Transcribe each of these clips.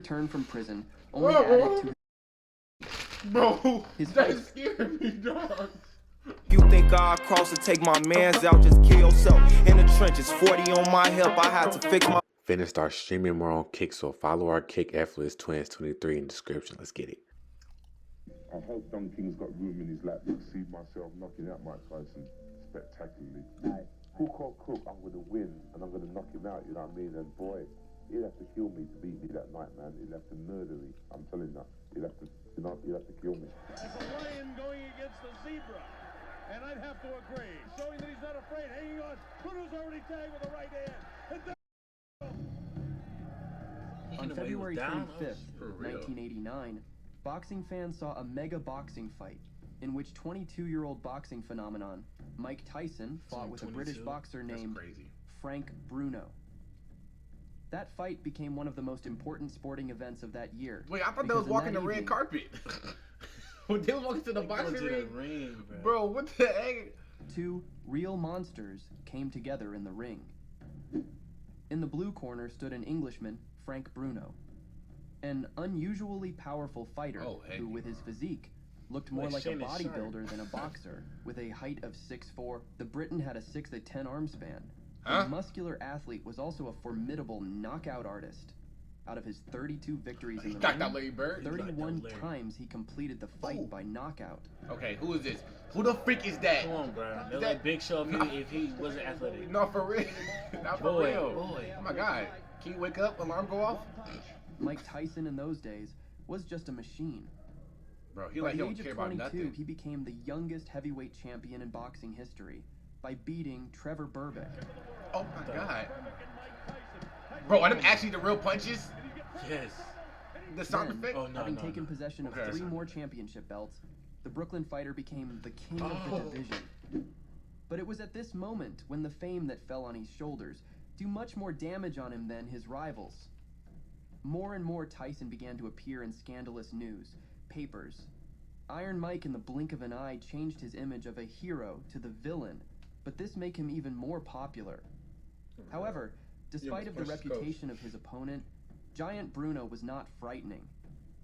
returned from prison, only added to Bro, his that fight. scared me, dog. You think I'll cross and take my mans out, just kill yourself. In the trenches, 40 on my hip, I had to fix my... Finna start streaming more on Kick, so follow our Kick Effortless Twins 23 in the description. Let's get it. I hope Don King's got room in his lap to see myself knocking out Mike Tyson spectacularly. Hook or crook, I'm going to win and I'm going to knock him out, you know what I mean? And boy, he'll have to kill me to beat me that night, man. He'll have to murder me. I'm telling you, he'll have to, he'll have to kill me. It's a lion going against the zebra. And I'd have to agree, showing that he's not afraid, hanging on. Bruno's already tagged with the right hand. On February 25th, 1989, boxing fans saw a mega boxing fight in which 22-year-old boxing phenomenon Mike Tyson fought with a British boxer named Frank Bruno. That fight became one of the most important sporting events of that year. Wait, I thought they was walking the red carpet. When they was walking to the boxing ring, bro, what the heck? Two real monsters came together in the ring. In the blue corner stood an Englishman, Frank Bruno, an unusually powerful fighter who, with his physique, looked more like a bodybuilder than a boxer. With a height of 6'4", the Briton had a 6'10" arm span. The muscular athlete was also a formidable knockout artist. Out of his 32 victories in the ring, 31 times he completed the fight by knockout. Okay, who is this? Who the freak is that? Come on, bro. They're like Big Show if he wasn't athletic. No, for real. Not for real. Oh my God. Can you wake up? Alarm go off? Mike Tyson in those days was just a machine. Bro, he like don't care about nothing. He became the youngest heavyweight champion in boxing history by beating Trevor Berbick. Oh my God. Bro, are them actually the real punches? Yes. The sound effect? Having taken possession of 3 more championship belts, the Brooklyn fighter became the king of the division. But it was at this moment when the fame that fell on his shoulders do much more damage on him than his rivals. More and more Tyson began to appear in scandalous news, papers. Iron Mike in the blink of an eye changed his image of a hero to the villain, but this made him even more popular. However, despite of the reputation of his opponent, Giant Bruno was not frightening.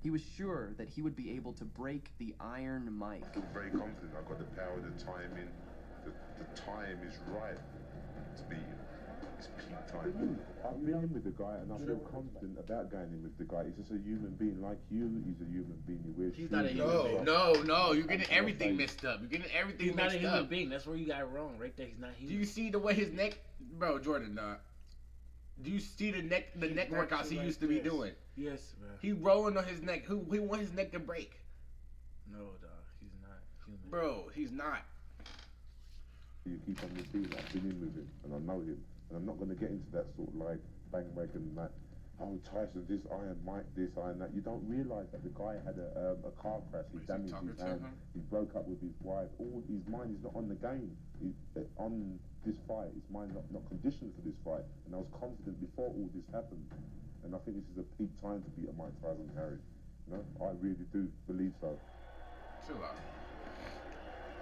He was sure that he would be able to break the Iron Mike. I feel very confident. I've got the power, the timing. The time is right to beat him. It's peak time. I've been in with the guy and I feel confident about going in with the guy. He's just a human being like you. He's a human being. He wears shoes. Not a human being. No. You're getting everything mixed up. You're getting everything mixed up. He's not a human being. That's where you got it wrong right there. He's not human. Do you see the way his neck... Bro, Jordan, do you see the neck workouts he used to be doing? Yes, bro. He rolling on his neck. He want his neck to break. No, dog. He's not human. Bro, he's not. You keep on your feet. I've been in with him and I know him. And I'm not going to get into that sort of like bandwagon that, oh, Tyson this, Iron Mike this, Iron that. You don't realise that the guy had a car crash. He damaged his hand. He broke up with his wife. All his mind is not on the game. On this fight, his mind not conditioned for this fight. And I was confident before all this happened. And I think this is a peak time to beat a Mike Tyson Harry. You know, I really do believe so. Chill out.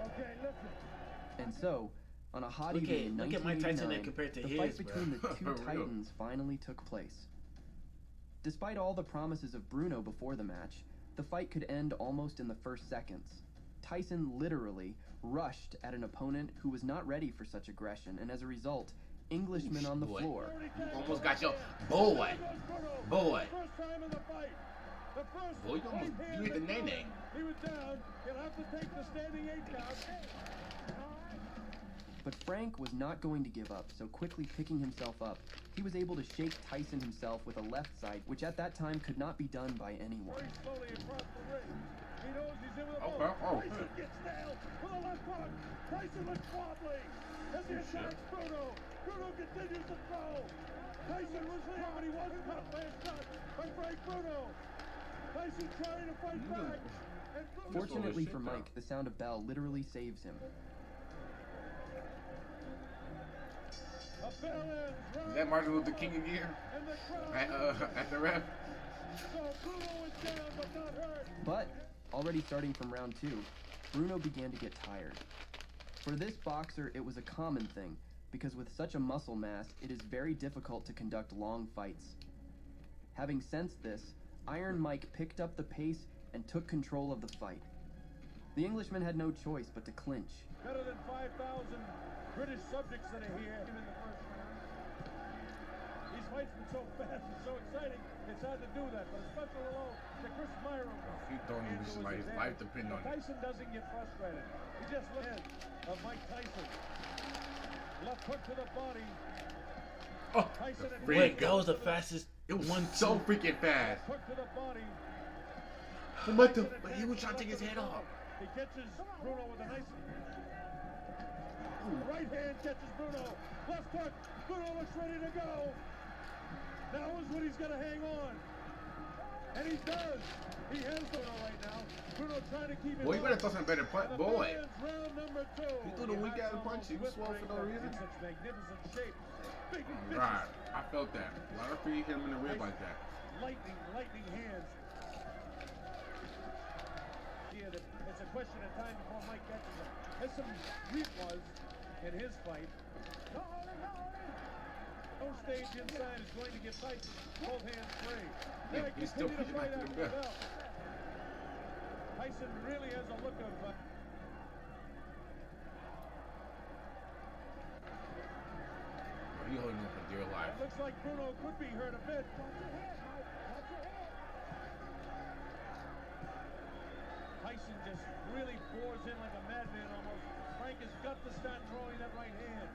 Okay, listen. And so, on a hot evening in 1989, the fight between the two titans finally took place. Despite all the promises of Bruno before the match, the fight could end almost in the first seconds. Tyson literally rushed at an opponent who was not ready for such aggression, and as a result, Englishmen on the floor. Almost got your boy. Boy, you hit the nay-nay. He was down. He'll have to take the standing 8 count. But Frank was not going to give up, so quickly picking himself up, he was able to shake Tyson himself with a left side, which at that time could not be done by anyone. Slowly across the ring. He knows he's in with a ball. Tyson gets nailed with a left hook. Tyson looks wobbly as he attacks Bruno. Bruno continues to throw. Tyson was there, but he wasn't caught by a shot by Frank Bruno. Tyson trying to fight back. Fortunately for Mike, the sound of bell literally saves him. Is that Martin Luther King again? At the ref? But, already starting from round 2, Bruno began to get tired. For this boxer, it was a common thing, because with such a muscle mass, it is very difficult to conduct long fights. Having sensed this, Iron Mike picked up the pace and took control of the fight. The Englishman had no choice but to clinch. Better than 5,000 British subjects that are here in the first round. These fights been so fast and so exciting, it's hard to do that. But a special hello to Chris Myron. He thought he was like his life depended on it. Tyson doesn't get frustrated. He just led of Mike Tyson. Left hook to the body. Oh, Tyson and Wait, that was the fastest. it was so freaking fast. hook to the body. What the? He was trying to take his head off. He catches Bruno with a nice right hand, catches Bruno. Left hook. Bruno looks ready to go. Now is when he's gonna hang on. And he does. He has Bruno right now. Bruno trying to keep it. Boy, you better throw some better punch, boy. Round number 2. He threw the weak ass punch. He was swole for no reason. Such magnificent shape. Big Right, I felt that. A lot of free hit him in the rib like that. lightning hands. Yeah, it's a question of time before Mike catches him. There's some was in his fight. No stage inside is going to get Tyson. Both hands free. Yeah, he's still pushing back to the belt. Tyson really has a look of. He holding on for dear life. It looks like Bruno could be hurt a bit. Tyson just really pours in like a madman almost. Frank has got to start throwing that right hand.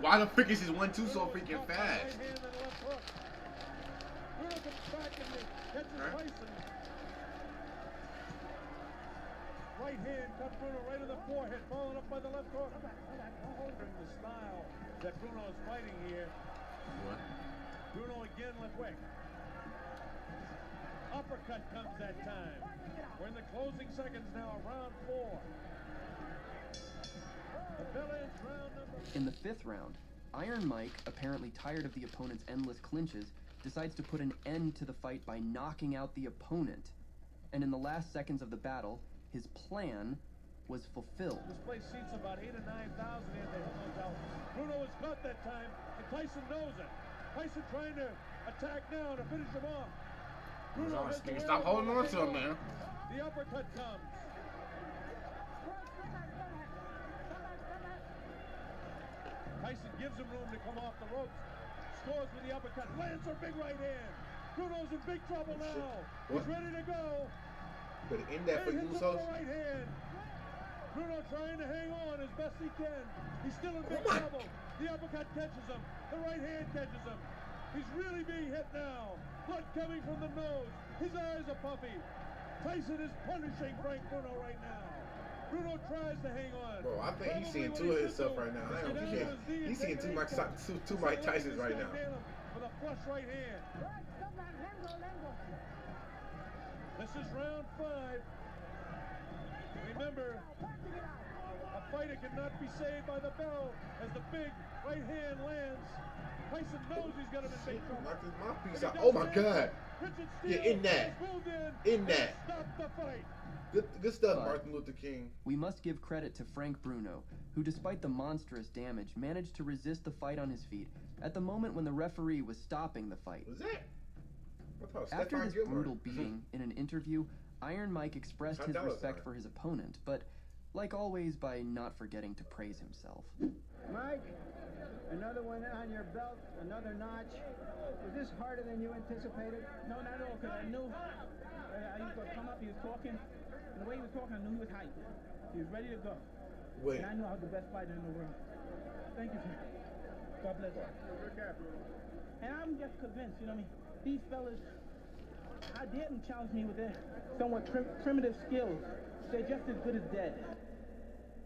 Why the frick is his 1-2 so freaking fast? Right hand and left hook. Bruno comes back and catches Tyson. Right hand cut Bruno right in the forehead, followed up by the left hook. The style that Bruno is fighting here. What? Bruno again left quick. Uppercut comes that time. We're in the closing seconds now of round 4. The bell ends round number. In the 5th round, Iron Mike, apparently tired of the opponent's endless clinches, decides to put an end to the fight by knocking out the opponent. And in the last seconds of the battle, his plan was fulfilled. This place seats about 8,000 or 9,000 in there. Bruno was caught that time, and Tyson knows it. Tyson trying to attack now to finish him off. Bruno has the Stop holding on to him, man. The uppercut comes. Tyson gives him room to come off the ropes. Scores with the uppercut. Lands a big right hand. Bruno's in big trouble now. He's ready to go. But in that for And you, hits so. him with the right hand. Bruno trying to hang on as best he can. He's still in big trouble. The uppercut catches him. The right hand catches him. He's really being hit now. Blood coming from the nose. His eyes are puffy. Tyson is punishing Frank Bruno right now. Bruno tries to hang on. Bro, I think he's seeing two of himself right now. He's seeing too much Mike Tysons right now. With a flush right hand. This is round 5. Remember, a fighter cannot be saved by the bell as the big right hand lands. Tyson knows he's got him in big trouble. Knocked his mouthpiece out. Oh my God. Yeah, in that. In that. Stop the fight. Good stuff, Martin Luther King. We must give credit to Frank Bruno, who despite the monstrous damage, managed to resist the fight on his feet at the moment when the referee was stopping the fight. Was that? After this brutal beating, in an interview, Iron Mike expressed his respect for his opponent, but, like always, by not forgetting to praise himself. Mike, another one on your belt, another notch. Was this harder than you anticipated? No, not at all, because I knew he was going to come up, he was talking, and the way he was talking, I knew he was hyped. He was ready to go. Wait. And I knew I was the best fighter in the world. Thank you, sir. God bless you. And I'm just convinced, you know what I mean? These fellas, I dare them challenge me with their somewhat primitive skills. They're just as good as dead.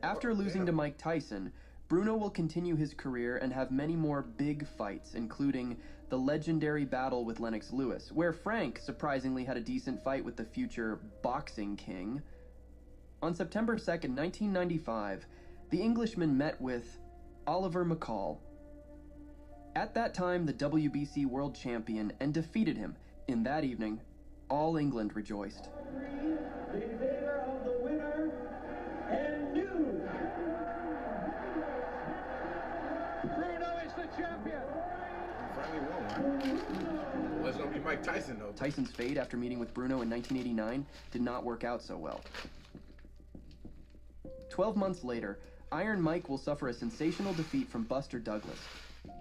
After losing to Mike Tyson, Bruno will continue his career and have many more big fights, including the legendary battle with Lennox Lewis, where Frank surprisingly had a decent fight with the future boxing king. On September 2nd, 1995, the Englishman met with Oliver McCall. At that time, the WBC world champion, and defeated him. In that evening, all England rejoiced. In favor of the winner and new. Bruno is the champion. He finally won, right? Well, it's gonna be You're Mike Tyson, though. Tyson's fate after meeting with Bruno in 1989 did not work out so well. 12 months later, Iron Mike will suffer a sensational defeat from Buster Douglas,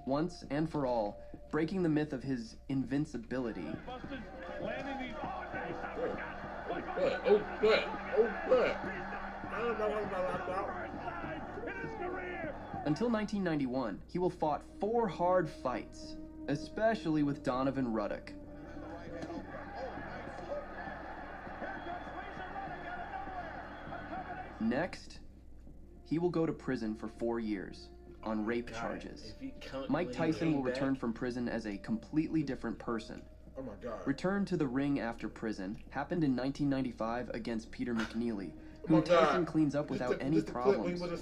once and for all, breaking the myth of his invincibility. Buster's landing these. Oh, good. I don't know what about In his career. Until 1991, he will fought 4 hard fights, especially with Donovan Ruddock. Next, he will go to prison for 4 years on rape charges. Mike Tyson will return from prison as a completely different person. Oh my God. Return to the ring after prison happened in 1995 against Peter McNeely, Oh who my Tyson God. cleans up without any problems. Yes, bro.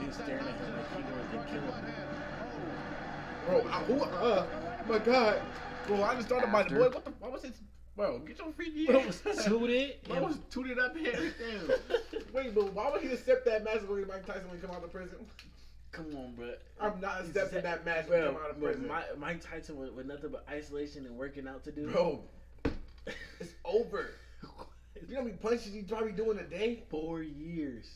He was staring at him like he wanted to kill him. Bro, oh my God. Bro, I just started my After- boy. What was his? Bro, get your freaky Bro ass. was tooted. Bro was tooted up here. Wait, but why would he accept that match with Mike Tyson when he come out of prison? Come on, bro. I'm not accepting that match when he come out of prison. Mike Tyson with nothing but isolation and working out to do. Bro, it's over. You know how many punches he probably doing a day? 4 years.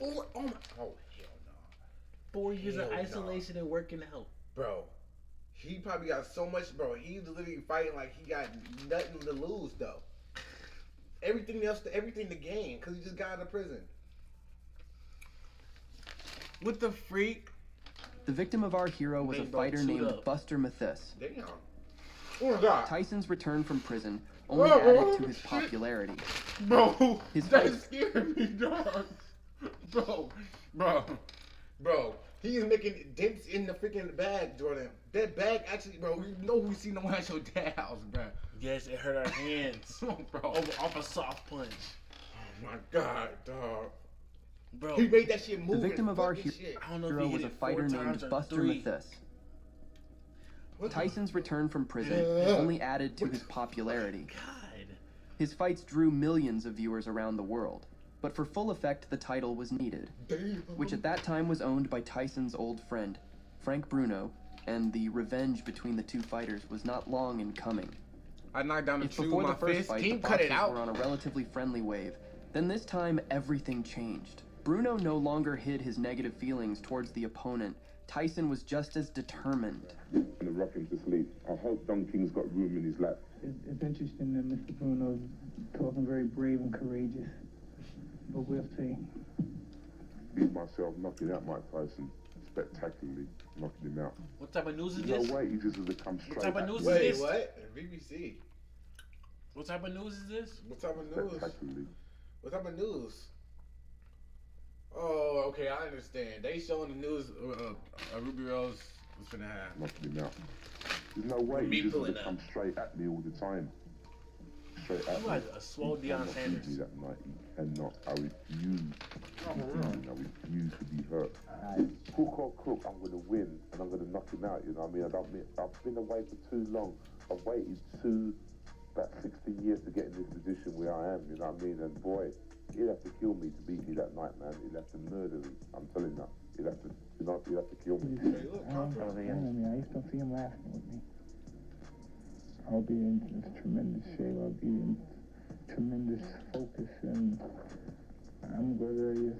Oh my! Oh hell no! 4 years of Hell no. isolation and working out. Bro, he probably got so much. Bro, he's literally fighting like he got nothing to lose though. Everything to gain because he just got out of prison. What the freak? The victim of our hero was a fighter named Buster Mathis. Damn. Oh my God. Tyson's return from prison only added to his popularity. Bro, His that fight- scared me, dog. Bro. He is making dents in the freaking bag, Jordan. That bag actually, bro, you know we seen no at your dad's house, bro. Yes, it hurt our hands. Bro. Off a soft punch. Oh my God, dog. Bro. He made that shit move. The victim of our shit. I don't know if hero he was hit a it 4 fighter named times or Buster 3. Mathis. What the- Tyson's return from prison only added to his popularity. God. His fights drew millions of viewers around the world, but for full effect, the title was needed, which at that time was owned by Tyson's old friend, Frank Bruno, and the revenge between the two fighters was not long in coming. I knocked down the If tree before with the my first fist. fight, Can the you cut it boxers out? were on a relatively friendly wave, then this time everything changed. Bruno no longer hid his negative feelings towards the opponent. Tyson was just as determined. And to rock him to sleep. I hope Don King's got room in his lap. It's interesting that Mr. Bruno's talking very brave and courageous, but we'll see. Beat myself knocking out Mike Tyson spectacularly, knocking him out. What type of news is No this? way, he just would have come straight. type of at news me. is Wait, this? what? BBC. What type of news is this? What type of news? Spectacularly. What type of news? Oh, okay, I understand. They showing the news. Ruby Rose was finna have. Knocking him out. There's no way Me he just would pulling have come straight at me all the time. Straight at You me. like a swole He Deion cannot beat Sanders. me that night. He cannot. I refuse. I refuse to be hurt. Hook or crook, I'm gonna win and I'm gonna knock him out. You know what I mean? I've been away for too long. I've waited about 16 years to get in this position where I am. You know what I mean? And boy, he'd have to kill me to beat me that night, man. He'd have to murder me. I'm telling you. He'd have to, he'd have to kill me. I used to see him laughing with me. I'll be in tremendous shape. I'll be in tremendous focus, and I'm going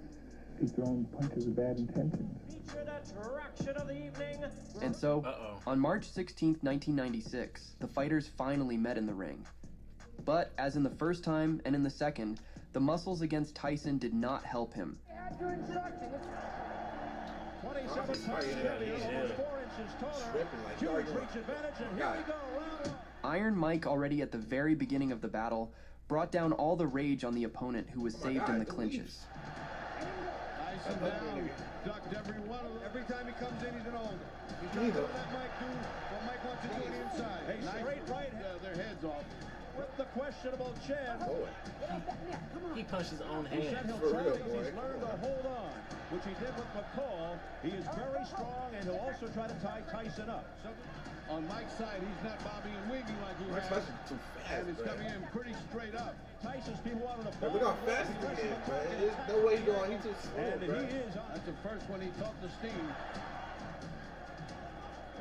to be throwing punches with bad intentions. And so, on March 16th, 1996, the fighters finally met in the ring. But, as in the first time and in the second, the muscles against Tyson did not help him. 27 pounds heavier, almost 4 inches taller. Huge reach advantage, and here we go. Round one. Iron Mike, already at the very beginning of the battle, brought down all the rage on the opponent who was saved in the clinches. Tyson down, ducked every one of them. Every time he comes in, he's an older. He's trying to let Mike do what Mike wants to do on the inside. A straight right, their heads off. With the questionable chin. He punched his own He said hand. he'll try because he's learned to hold on, which he did with McCall. He is very strong, and he'll also try to tie Tyson up. So, on Mike's side, he's not bobbing and wigging like he has. Too fast, And it's coming in pretty straight up. Tyson's people wanted to Hey, look how fast he is, man. There's no way he's going. He's too slow, And bro. he is. That's the first one he talked to Steve.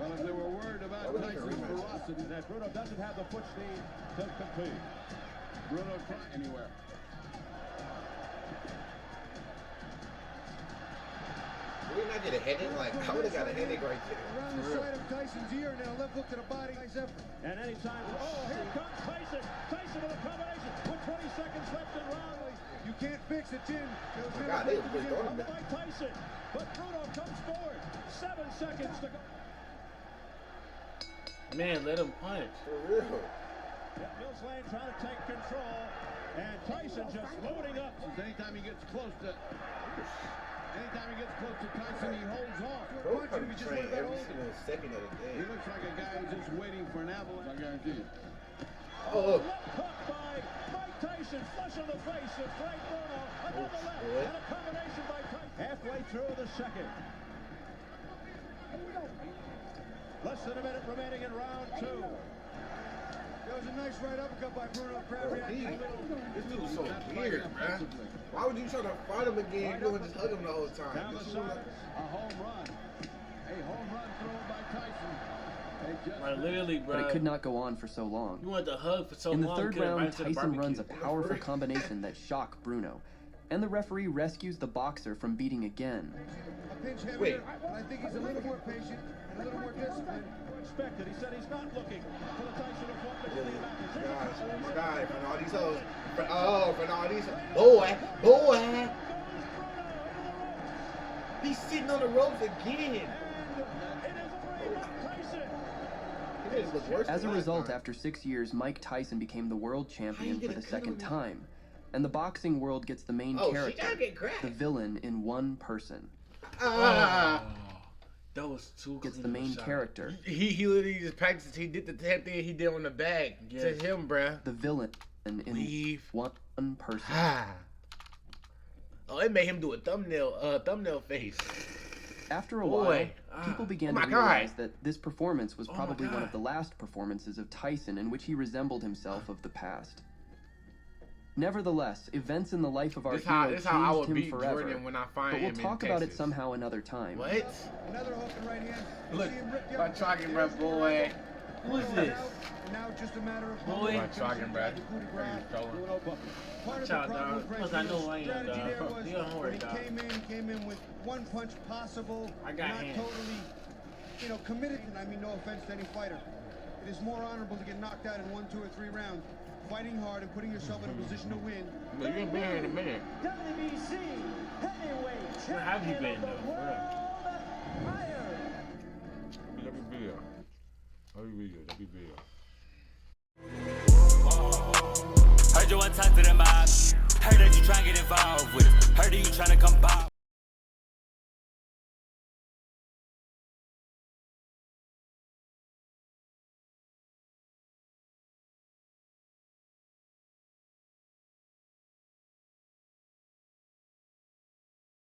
Well, if they were worried about Tyson's ferocity, that Bruno doesn't have the foot speed to compete. Bruno can't anywhere. Did not get a headache? Like, I would have got a headache right there. Around the side of Tyson's ear, now left hook to the body. Nice effort. And anytime, oh, here comes Tyson. Tyson with a combination with 20 seconds left in round. You can't fix it, Jim. God, they was throwing him. By Tyson, but Bruno comes forward. 7 seconds to go. Man, let him punch. For real. Yeah, Mills Lane trying to take control, and Tyson just loading up. Anytime he gets close to Tyson, he holds off. Bro, I'm trained every single second of the day. He looks like a guy who's just waiting for an avalanche. I guarantee you. Oh, left hook by Mike Tyson, flush on the face of Frank Bruno. Another left, and a combination by Tyson. Halfway through the second. Less than a minute remaining in round 2. There was a nice right uppercut by Bruno. This dude's so weird, man. Why would you try to fight him again? You would just hug him the whole time. Down the side, a home run. A home run thrown by Tyson. Like, literally, bro. But it could not go on for so long. You want the hug for so long. In the third round, right Tyson runs a powerful combination that shocks Bruno, and the referee rescues the boxer from beating again. A pinch heavier, but I think he's a little more patient and a little more disciplined. Expected. He said he's not looking for the Tyson to flip the advantage. Oh my God, for all these hoes. For all these boy. He's sitting on the ropes again. As a result, after 6 years, Mike Tyson became the world champion for the second time. And the boxing world gets the main character, the villain, in one person. That was too gets the main character. He literally just practiced. He did the same thing he did on the bag to him, bruh. The villain in one person. Oh, it made him do a thumbnail face. After a while, people began to realize that this performance was probably one of the last performances of Tyson in which he resembled himself of the past. Nevertheless, events in the life of our hero changed him forever. But we'll talk about it somehow another time. What? Another hook and right hand. Look, my talking, bro, boy. Who is this? Now just a matter of boy. My talking, bro. Part of the problem with I know I am, dog. He came in with one punch possible. I got not hands. Totally, committed. And I mean, no offense to any fighter. It is more honorable to get knocked out in 1, 2, or 3 rounds. Fighting hard and putting yourself in a position to win. But you're gonna be here in a minute. WBC heavyweight Where have you been, though? Let me be here. Heard you one time to the mob. Heard that you trying to get involved with it. Heard that you trying to come